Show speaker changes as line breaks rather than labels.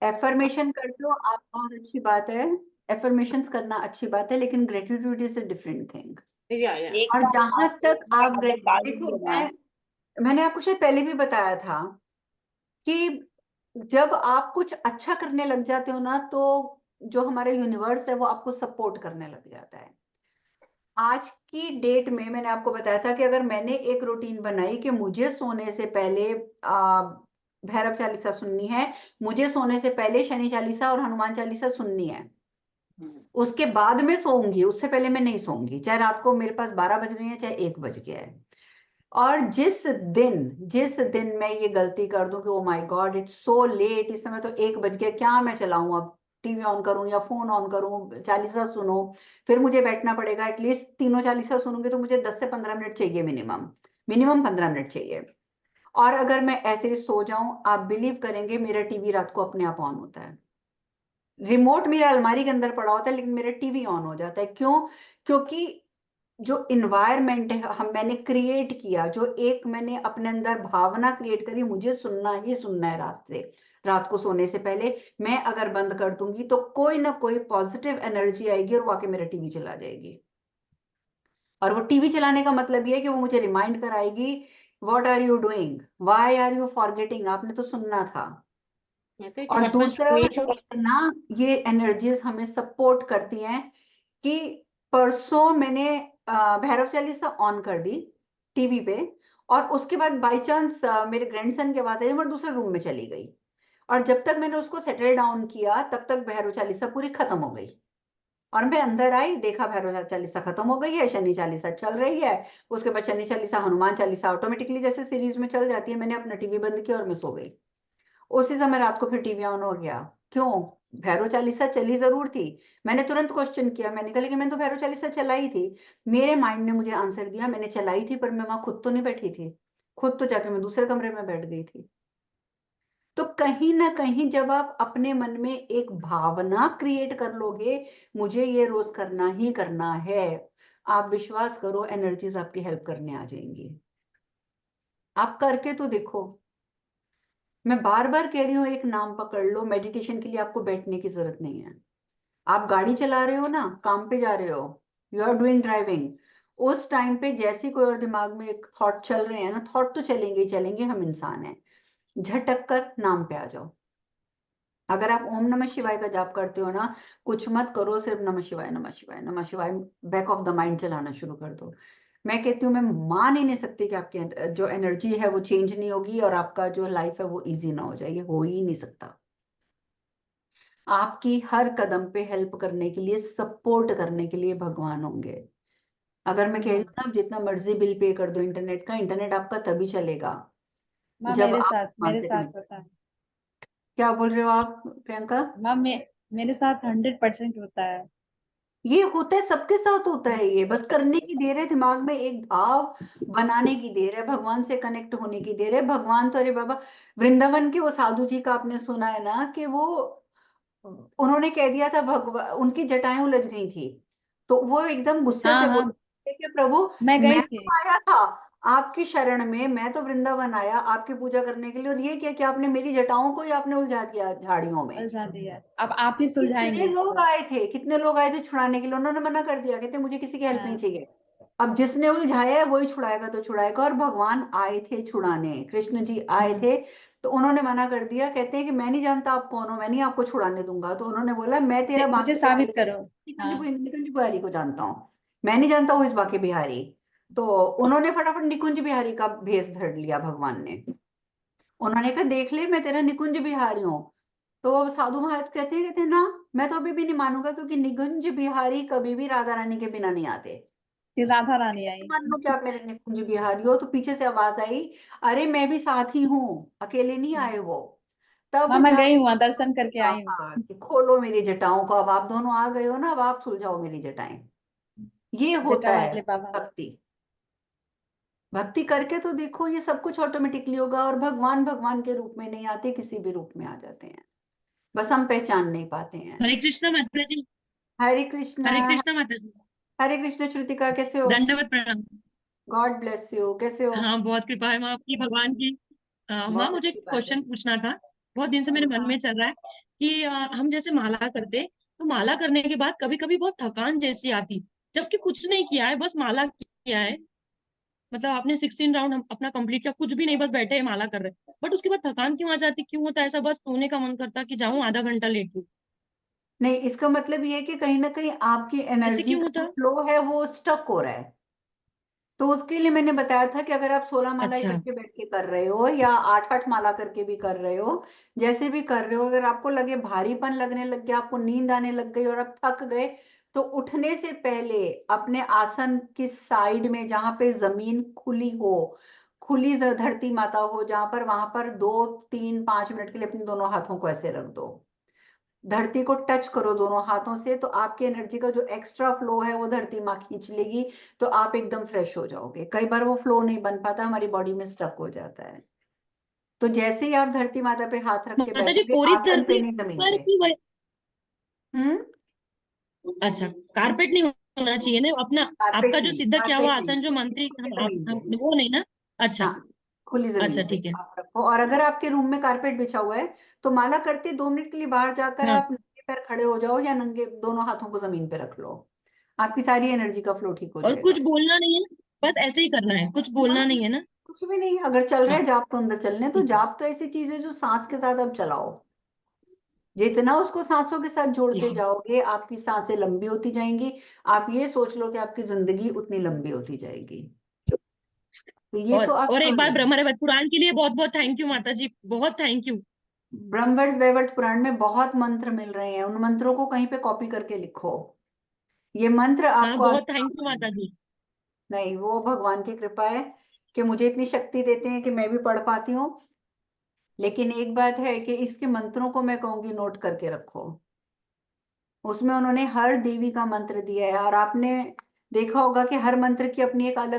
Affirmation करते हो आप, बहुत अच्छी बात है। एफर्मेशंस करना अच्छी बात है, लेकिन gratitude is a different thing.
या या
एक
और
बार
जहां
आप
तक
मैं
आप
अगर बात
देखो,
करूँ ना,
मैंने आपको शायद पहले भी बताया था कि जब आप कुछ अच्छा करने लग जाते हो ना, तो जो हमारा यूनिवर्स है वो आपको सपोर्ट करने लग जाता है। आज की डेट में मैंने आपको बताया था कि अगर मैंने एक रूटीन बनाई कि मुझे सोने से पहले भैरव चालीसा सुननी है, मुझे सोने से पहले शनि चालीसा और हनुमान चालीसा सुननी है, उसके बाद मैं सोऊंगी, उससे पहले मैं नहीं सोऊंगी, चाहे रात को मेरे पास 12 बज गए हैं चाहे 1 बज गया है। और जिस दिन मैं ये गलती कर दूं कि oh my God it's so let, इस समय तो 1 बज गया, क्या मैं चलाऊं अब, टीवी ऑन करूं या फोन ऑन करूं, चालीसा सुनो, फिर मुझे बैठना पड़ेगा, एटलीस्ट तीनों चालीसा सुनूंगी तो मुझे 10 से 15 मिनट चाहिए, मिनिमम मिनिमम 15 मिनट चाहिए। और अगर मैं ऐसे ही सो जाऊं, आप बिलीव करेंगे मेरा टीवी रात को अपने आप ऑन होता है। रिमोट मेरे अलमारी के अंदर पड़ा होता है लेकिन मेरा टीवी ऑन हो जाता है। क्यों? क्योंकि जो इन्वायरमेंट है हम मैंने क्रिएट किया, जो एक मैंने अपने अंदर भावना क्रिएट करी, मुझे सुनना ही सुनना है रात से, रात को सोने से पहले मैं अगर बंद कर दूंगी तो कोई ना कोई पॉजिटिव एनर्जी आएगी और वो आके मेरा टीवी चला जाएगी। और वो टीवी चलाने का मतलब ये है कि वो मुझे रिमाइंड कराएगी, what are you doing, why are you forgetting, आपने तो सुनना था।
तो इट
और
हैपेंस
दूसरा,
टू मी।
इतना ये एनर्जीज हमें सपोर्ट करती हैं कि परसों मैंने भैरव चालीसा ऑन कर दी टीवी पे, और उसके बाद बाय चांस मेरे ग्रैंडसन की आवाज आई, मैं दूसरे रूम में चली गई, और जब तक मैंने उसको सेटल डाउन किया तब तक भैरव चालीसा पूरी खत्म हो गई। और मैं अंदर आई, देखा भैरव चालीसा खत्म हो गई है, शनि चालीसा चल रही है, उसके बाद शनि चालीसा हनुमान चालीसा ऑटोमेटिकली जैसे सीरीज में चल जाती है, मैंने अपना टीवी बंद किया और मैं सो गई। उसी समय रात को फिर टीवी ऑन हो गया। क्यों? भैरव चालीसा चली जरूर थी। मैंने तुरंत क्वेश्चन किया, मैंने कहा लेकिन मैंने तो भैरव चालीसा चलाई थी। मेरे माइंड ने मुझे आंसर दिया, मैंने चलाई थी पर मैं वहां खुद तो नहीं बैठी थी, खुद तो जाके मैं दूसरे कमरे में बैठ गई थी। तो कहीं ना कहीं जब आप अपने मन में एक भावना क्रिएट कर लोगे, मुझे ये रोज करना ही करना है, आप विश्वास करो एनर्जीज आपकी हेल्प करने आ जाएंगी। आप करके तो देखो। मैं बार बार कह रही हूँ, एक नाम पकड़ लो, मेडिटेशन के लिए आपको बैठने की जरूरत नहीं है। आप गाड़ी चला रहे हो ना, काम पे जा रहे हो, यू आर डूइंग ड्राइविंग, उस टाइम पे जैसे कोई और दिमाग में एक थॉट चल रहे हैं ना, थॉट तो चलेंगे ही चलेंगे, हम इंसान हैं, झटक कर नाम पे आ जाओ। अगर आप ओम नमः शिवाय का जाप करते हो ना, कुछ मत करो, सिर्फ नमः शिवाय नमः शिवाय नमः शिवाय बैक ऑफ द माइंड चलाना शुरू कर दो। मैं कहती हूँ, मैं मान ही नहीं सकती कि आपकी जो एनर्जी है वो चेंज नहीं होगी और आपका जो लाइफ है वो इजी ना हो जाए, ये हो ही नहीं सकता। आपकी हर कदम पे हेल्प करने के लिए, सपोर्ट करने के लिए भगवान होंगे। अगर मैं कह रही हूँ ना, आप जितना मर्जी बिल पे कर दो इंटरनेट का, इंटरनेट आपका तभी चलेगा
माँ
जब
मेरे
आप
साथ
भगवान
मेरे
से
साथ
कनेक्ट।
होता है।
क्या बोल रहे हो आप प्रियंका?
माँ मेरे साथ 100% होता है।
ये होता है, सबके साथ होता है, ये बस करने की देर है, दिमाग में एक भाव बनाने की देर है, भगवान से कनेक्ट होने की देर है। भगवान तो, अरे बाबा, वृंदावन के वो साधु जी का आपने सुना है ना कि वो, उन्होंने कह दिया था, भगवान उनकी जटाएं उलझ गई थी, तो वो एकदम गुस्से
हाँ
से
हाँ,
बोले कि प्रभु,
मैं गई
मैं
थी।
तो आया था आपकी शरण में, मैं तो वृंदावन आया आपकी पूजा करने के लिए, और ये क्या कि आपने मेरी जटाओं को ही आपने उलझा दिया झाड़ियों में।
उलझा दिया, अब आप ही
कितने
सुलझाएंगे
लोग
इसको।
आए थे, कितने लोग आए थे छुड़ाने के लिए, उन्होंने मना कर दिया, कहते मुझे किसी की हेल्प नहीं
हाँ
चाहिए। अब जिसने उलझाया है वही छुड़ाएगा तो छुड़ाएगा, और भगवान आए थे छुड़ाने, कृष्ण जी आए
हाँ,
थे, तो उन्होंने मना कर दिया, कहते हैं कि मैं नहीं जानता आप कौन हो, मैं नहीं आपको छुड़ाने दूंगा। तो उन्होंने बोला, मैं तेरा
मुझे
बांके बिहारी
साबित करो। हाँ
निकुंज बिहारी को जानता हूँ, मैं नहीं जानता हूँ इस बांके बिहारी। तो उन्होंने फटाफट निकुंज बिहारी का भेष धर लिया भगवान ने। उन्होंने कहा देख ले, मैं तेरा निकुंज बिहारी हूँ। तो वो साधु महाराज कहते हैं ना, मैं तो अभी भी नहीं मानूंगा, क्योंकि निकुंज बिहारी कभी भी राधा रानी के बिना नहीं आते।
फिर राधा रानी आई।
मान लो कि आप मेरे निकुंज बिहारी हो, तो पीछे से आवाज आई, अरे मैं भी साथ ही हूँ, अकेले नहीं आए वो। तब
माँ मैं
जा
गई हूँ, दर्शन करके आई हूँ।
कि खोलो मेरी जटाओं को, अब आप दोनों आ गए हो ना, अब आप सुलझाओ मेरी जटाएं। ये
जटा
होता है
वाले बाबा।
भक्ति। भक्ति करके तो देखो, ये सब कुछ ऑटोमेटिकली होगा, और भगवान भगवान के रूप में नहीं आते, किसी भी रूप में आ जाते हैं, बस हम पहचान नहीं पाते हैं।
हरे कृष्णा माता जी।
हरे कृष्णा।
हरे कृष्णा माता जी।
हरे कृष्ण श्रुतिका, कैसे हो?
दंडवत प्रणाम।
गॉड ब्लेस यू, कैसे हो?
हाँ, बहुत कृपा है माँ आपकी, भगवान की। माँ
बहुत
मुझे
अच्छी बात है।
क्वेश्चन पूछना था, बहुत दिन से मेरे मन
हाँ,
में चल रहा है कि हम जैसे माला करते, तो माला करने के बाद कभी कभी बहुत थकान जैसी आती, जबकि कुछ नहीं किया है, बस माला किया है। मतलब आपने 16 राउंड अपना कंप्लीट किया, कुछ भी नहीं, बस बैठे माला कर रहे, बट उसके बाद थकान क्यों आ जाती, क्यों होता है ऐसा? बस सोने का मन करता कि जाऊं आधा घंटा लेट लूं।
नहीं, इसका मतलब ये है कि कहीं ना कहीं आपकी
ऐसे
एनर्जी
क्यों
का
होता
जो
है?
फ्लो है वो स्टक हो रहा है। तो उसके लिए मैंने बताया था कि अगर आप 16 माला
अच्छा।
इकट्ठे बैठ के कर रहे हो या 8-8 माला करके भी कर रहे हो, जैसे भी कर रहे हो, अगर आपको लगे भारीपन लगने लग गया, आपको नींद आने लग गई और आप थक गए, तो उठने से पहले अपने आसन की साइड में जहां पे जमीन खुली हो, खुली धरती माता हो जहां पर, वहां पर 2-3-5 मिनट के लिए अपने दोनों हाथों को ऐसे रख दो, धरती को टच करो दोनों हाथों से, तो आपकी एनर्जी का जो एक्स्ट्रा फ्लो है वो धरती माँ खींच लेगी, तो आप एकदम फ्रेश हो जाओगे। कई बार वो फ्लो नहीं बन पाता, हमारी बॉडी में स्टक हो जाता है। तो जैसे ही आप धरती माता पे हाथ रख के
माता जी,
बैठोगे,
पूरी
आसन पे
धरती
नहीं, जमीन
पर
पे।
की
हम्म।
अच्छा, कारपेट नहीं होना चाहिए ना अपना?
कारपेट
आपका जो
नहीं,
सीधा किया हुआ
कारपेट नहीं,
आसन जो मंत्री,
खुली जमीन पे।
वो नहीं ना? अच्छा।
हाँ, खुली जमीन
अच्छा
पे
ठीक है।
आप रखो। और अगर आपके रूम में कारपेट बिछा हुआ है, तो माला करते 2 मिनट के लिए बाहर जाकर
हाँ,
आप नंगे पैर खड़े हो जाओ, या नंगे दोनों हाथों को जमीन पे रख लो, आपकी सारी एनर्जी का फ्लो ठीक हो
और
जाएगा।
कुछ बोलना नहीं है, बस ऐसे ही करना है, कुछ बोलना
हाँ,
नहीं है ना?
कुछ भी नहीं। अगर चल रहे
हाँ
हैं जाप तो अंदर चलने, तो
ठीक है।
जाप तो ऐसी चीज है जो सांस के साथ अब चलाओ। जितना उसको सांसों के साथ
ठीक
जोड़ते
है।
जाओगे, आपकी सांसें लंबी होती जाएंगी। आप ये सोच लो कि आपकी जिंदगी उतनी लंबी होती जाएगी। तो ये तो आप
और एक बार
करो।
ब्रह्म पुराण के लिए बहुत बहुत थैंक यू माता जी, बहुत थैंक यू।
ब्रह्मवर्त वैवर्त पुराण में बहुत मंत्र मिल रहे हैं, उन मंत्रों को कहीं पे कॉपी करके लिखो। ये मंत्र
हाँ,
आपको आगे
बहुत
काम
थैंक यू माता
आएंगे।
जी।
नहीं, वो भगवान की कृपा है कि मुझे इतनी शक्ति देते हैं कि मैं भी पढ़ पाती हूँ। लेकिन एक बात है कि इसके मंत्रों को मैं कहूंगी नोट करके रखो। उसमें उन्होंने हर देवी का मंत्र दिया है, और आपने देखा होगा कि हर मंत्र की अपनी एक अलग